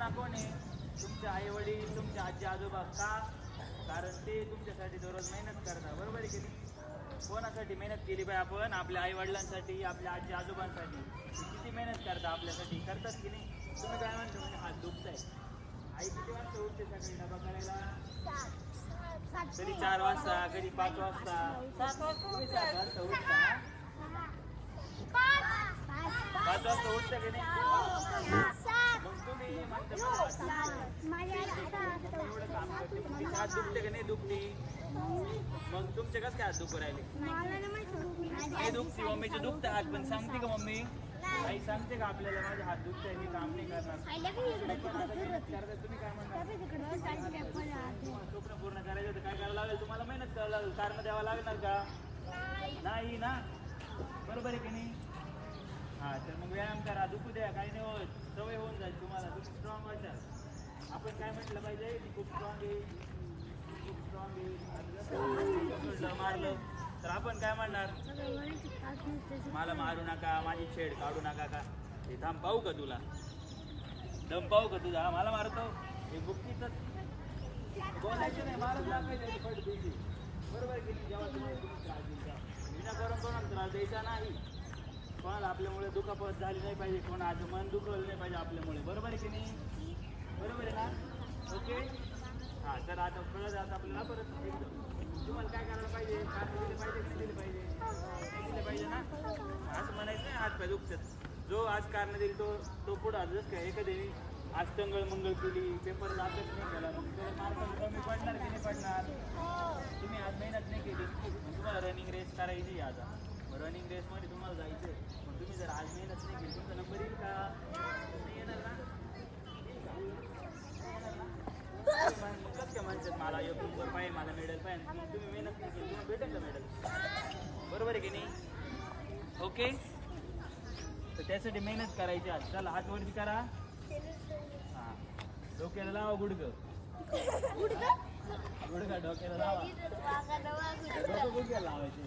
ना कोण आहे? तुमचे आई वडील, तुमचे आजी आजोबा. का? कारण ते तुमच्यासाठी दररोज मेहनत करतात, बरोबर आहे की नाही? कोणासाठी मेहनत केली पाहिजे आपण? आपल्या आई वडिलांसाठी, आपल्या आजी आजोबांसाठी. किती मेहनत करतात आपल्यासाठी, करतात की नाही? तुम्ही काय म्हणता म्हणजे हात दुखताय? आई किती वाजता उठते सकाळी डबा करायला? कधी 4 वाजता, कधी 5 वाजता. 7 वाजता उठता. 5 वाजता उठतं की नाही? मग तुम्ही म्हणता एवढं काम करते, मग तिचे हात दुखते की नाही दुखती? मग तुमचे कसं काय हात दुखू राहिले? नाही दुखती, मम्मीचे दुखते हात, पण सांगते का मम्मी? आई सांगते का आपल्याला माझे हात दुखतंय, मी काम नाही करणार? तुम्ही काय म्हणणार? स्वप्न पूर्ण करायचं तर काय करायला लागेल? तुम्हाला मेहनत करायला लागेल, कारण द्यावं लागणार का? नाही ना, बरोबर आहे की नाही? हा, तर मग व्यायाम करा, दुखू द्या, काही नाही होत, सवय होऊन जाईल तुम्हाला, तुम्ही स्ट्रॉंग व्हायचा. आपण काय म्हटलं पाहिजे? मी खूप स्ट्रॉंग आहे, खूप स्ट्रॉंग आहे. मारलं तर आपण काय म्हणणार? मला मारू नका, माझी छेड काढू नका. का हे थांब पाहू का तुला? दम पाहू का तुझा? मला मारतो हे गुप्तीच बोलायचं नाही, मारत दाखवायचं फट द्यायची, बरोबर की नाही? जेव्हा तुम्हाला तुम्ही त्रास द्यायचा, विनाकारण कोणाला त्रास द्यायचा नाही. कोणाला आपल्यामुळे दुखापत झाली नाही पाहिजे, कोणाचं मन दुखवलं नाही पाहिजे आपल्यामुळे, बरोबर आहे की नाही? बरोबर आहे ना? ओके. हां, तर आता कळत आता आपल्याला परत एकदम तुम्हाला काय करायला पाहिजे? कारण दिले पाहिजे की नाही दिले पाहिजे? नाही दिले पाहिजे ना? असं म्हणायचं नाही हात पाय दुखतात. जो आज कारण देईल तो पुढं जसं काय एखाद्याने आज टंगळ मंगळ केली, पेपर अभ्यास नाही केला, मग त्याला मार्क कमी पडणार की नाही पडणार? तुम्ही आज मेहनत नाही केली, मग तुम्हाला रनिंग रेस करायची आता. रनिंग रेसमध्ये तुम्हाला जायचं आहे, मग तुम्ही जर आज मेहनत नाही केली, तुमचा नंबर येईल का? नाही येणार ना? मग कसं काय म्हणतात मला एक नंबर पाहिजे, मला मेडल पाहिजे? तुम्ही मेहनत नाही केली, तुम्हाला भेटेल का मेडल? बरोबर आहे की नाही? ओके. तर त्यासाठी मेहनत करायची आज. चला हात वरती करा. हां, डोक्याला लावा गुडघं डोक्याला लावा. डोकं गुडघ्याला लावायचे.